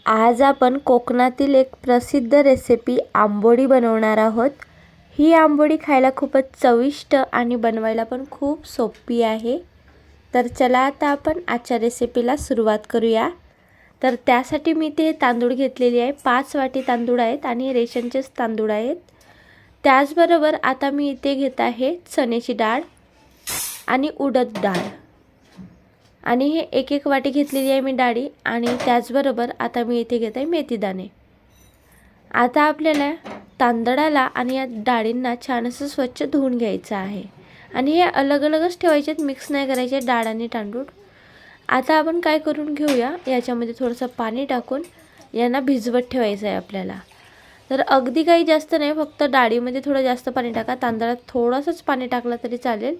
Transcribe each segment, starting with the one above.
आज आपण कोकणातील एक प्रसिद्ध रेसिपी आंबोळी बनवणार आहोत। ही आंबोळी खायला खूपच चविष्ट आणि बनवायला पण खूप सोपी आहे। तर चला आता आपण आजच्या रेसिपीला सुरुवात करूया। तर त्यासाठी मी ते तांदूळ घेतलेले आहे, 5 वाटी तांदूळ आहेत आणि रेशनचेच तांदूळ आहेत। त्याचबरोबर आता मी इथे घेत आहे चण्याची डाळ आणि उडद डाळ आणि हे एक एक वाटी घेतलेली आहे मी डाळी। आणि त्याचबरोबर आता मी इथे घेत आहे मेथी दाणे। आता आपल्याला तांदळाला आणि या डाळींना छान असं स्वच्छ धुवून घ्यायचं आहे आणि हे अलग अलगच ठेवायचे, मिक्स नाही करायचे डाळ आणि तांदूळ। आता आपण काय करून घेऊया, याच्यामध्ये थोडंसं पाणी टाकून यांना भिजवत ठेवायचं आहे आपल्याला। तर अगदी काही जास्त नाही, फक्त डाळीमध्ये थोडं जास्त पाणी टाका, तांदळात थोडंसंच पाणी टाकलं तरी चालेल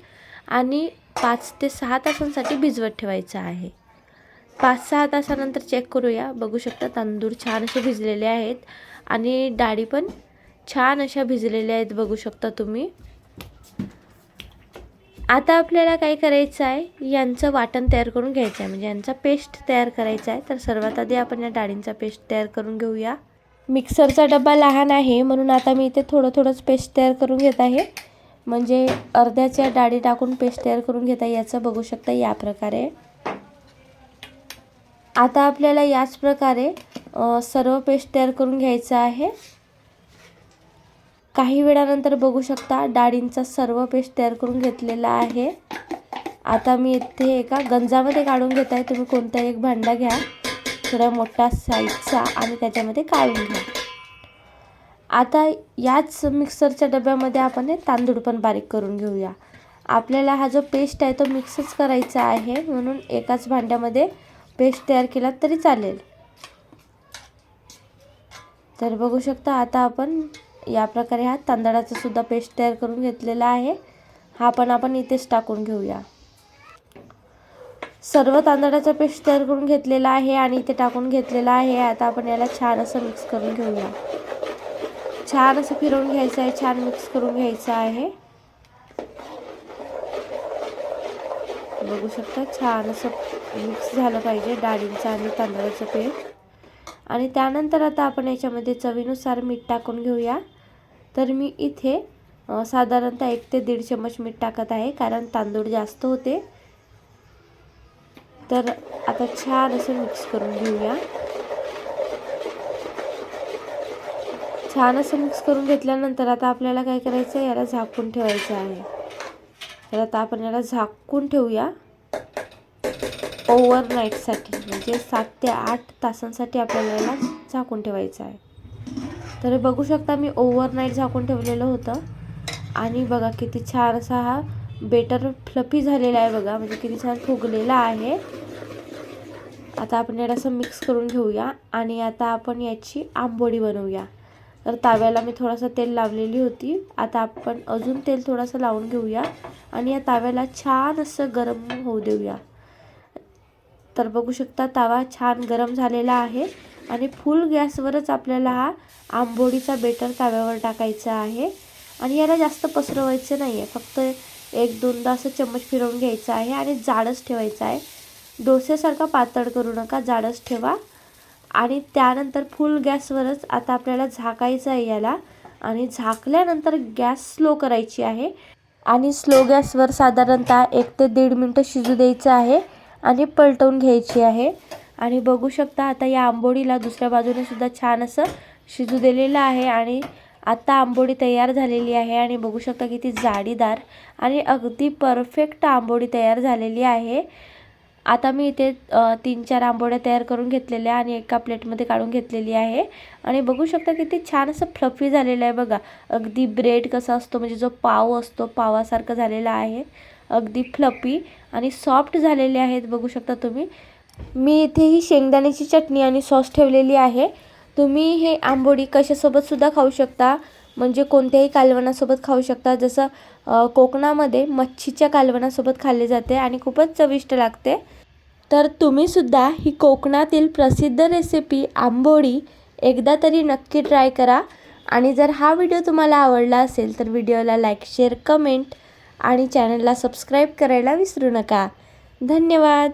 आणि 5 ते 6 तासांसाठी भिजवत ठेवायचं आहे। 5-6 तासानंतर चेक करूया। बघू शकता तांदूळ छान असे भिजलेले आहेत आणि डाळी पण छान अशा भिजलेल्या आहेत, बघू शकता तुम्ही। आता आपल्याला काय करायचं आहे, यांचं वाटण तयार करून घ्यायचं आहे, म्हणजे यांचा पेस्ट तयार करायचा आहे। तर सर्वात आधी आपण या डाळींचा पेस्ट तयार करून घेऊया। मिक्सरचा डबा लहान आहे म्हणून आता मी इथे थोडंच पेस्ट तयार करून घेत आहे, म्हणजे अर्ध्याच्या डाळी टाकून पेस्ट तयार करून घेता याचं, बघू शकता या प्रकारे। आता आपल्याला याच प्रकारे सर्व पेस्ट तयार करून घ्यायचं आहे। काही वेळानंतर बघू शकता डाळींचा सर्व पेस्ट तयार करून घेतलेला आहे। आता मी इथे एका गंजामध्ये काढून घेत आहे, तुम्ही कोणताही एक भांडा घ्या थोडा मोठा साईजचा आणि त्याच्यामध्ये काढून घ्या। आता याच मिक्सरच्या डब्यामध्ये आपण हे तांदूळ पण बारीक करून घेऊया। आपल्याला हा जो पेस्ट आहे तो मिक्सच करायचा आहे, म्हणून एकाच भांड्यामध्ये पेस्ट तयार केला तरी चालेल। तर बघू शकता आता आपण या प्रकारे हा तांदळाचा सुद्धा पेस्ट तयार करून घेतलेला आहे, हा पण आपण इथेच टाकून घेऊया। सर्व तांदळाचा पेस्ट तयार करून घेतलेला आहे आणि इथे टाकून घेतलेला आहे। आता आपण याला छान असं मिक्स करून घेऊया, छान असं फिरवून घ्यायचं आहे, छान मिक्स करून घ्यायचं आहे। बघू शकता छान असं मिक्स झालं पाहिजे डाळींचं आणि तांदळाचं पेस्ट। आणि त्यानंतर आता आपण याच्यामध्ये चवीनुसार मीठ टाकून घेऊया। तर मी इथे साधारणतः 1 ते 1.5 चम्मच मीठ टाकत आहे, कारण तांदूळ जास्त होते। तर आता छान असं मिक्स करून घेऊया। छान असं मिक्स करून घेतल्यानंतर आता आपल्याला काय करायचं आहे, याला झाकून ठेवायचं आहे। तर आता आपण याला झाकून ठेवूया ओव्हरनाईटसाठी, म्हणजे 7 ते 8 तासांसाठी आपल्याला याला झाकून ठेवायचं आहे। तर बघू शकता मी ओव्हरनाईट झाकून ठेवलेलं होतं आणि बघा किती छान असा हा बेटर फ्लफी झालेला आहे, बघा म्हणजे किती छान फुगलेला आहे। आता आपण याला असं मिक्स करून घेऊया आणि आता आपण याची आंबोळी बनवूया। तर ताव्याला मी थोडंसं तेल लावलेली होती, आता आपण अजून तेल थोडंसं लावून घेऊया आणि या ताव्याला छान असं गरम होऊ देऊया। तर बघू शकता तवा छान गरम झालेला आहे आणि फुल गॅसवरच आपल्याला हा आंबोळीचा बेटर तव्यावर टाकायचा आहे आणि याला जास्त पसरवायचं नाही आहे, फक्त 1-2दा असं चम्मच फिरवून घ्यायचं आहे आणि जाडच ठेवायचं आहे। डोसेसारखा पातळ करू नका, जाडच ठेवा। आणि त्यानंतर फुल गॅसवरच आता आपल्याला झाकायचं आहे याला आणि झाकल्यानंतर गॅस स्लो करायची आहे आणि स्लो गॅसवर साधारणतः 1 ते 1.5 मिनिटं शिजू द्यायचं आहे आणि पलटवून घ्यायची आहे। आणि बघू शकता आता या आंबोळीला दुसऱ्या बाजूने सुद्धा छान असं शिजू दिलेलं आहे आणि आता आंबोळी तयार झालेली आहे आणि बघू शकता किती जाडीदार आणि अगदी परफेक्ट आंबोळी तयार झालेली आहे। आता मी इथे 3-4 आंबोळ्या तयार करून घेतलेल्या आणि एका प्लेटमध्ये काढून घेतलेली आहे आणि बघू शकता किती छान असं फ्लफी झालेलं आहे, बघा अगदी ब्रेड कसा असतो, म्हणजे जो पाव असतो पावासारखं झालेला आहे, अगदी फ्लफी आणि सॉफ्ट झालेले आहेत, बघू शकता तुम्ही। मी इथे ही शेंगदाण्याची चटणी आणि सॉस ठेवलेली आहे। तुम्ही हे आंबोळी कशासोबत सुद्धा खाऊ शकता, म्हणजे कोणत्याही कालवणासोबत खाऊ शकता, जसं कोकणामध्ये मच्छीच्या कालवणासोबत खाल्ले जाते आणि खूपच चविष्ट लागते। तर तुम्ही सुद्धा ही कोकणातील प्रसिद्ध रेसिपी आंबोळी एकदा तरी नक्की ट्राय करा। आणि जर हा व्हिडिओ तुम्हाला आवडला असेल तर व्हिडिओला लाईक, शेअर, कमेंट आणि चॅनलला सबस्क्राईब करायला विसरू नका। धन्यवाद।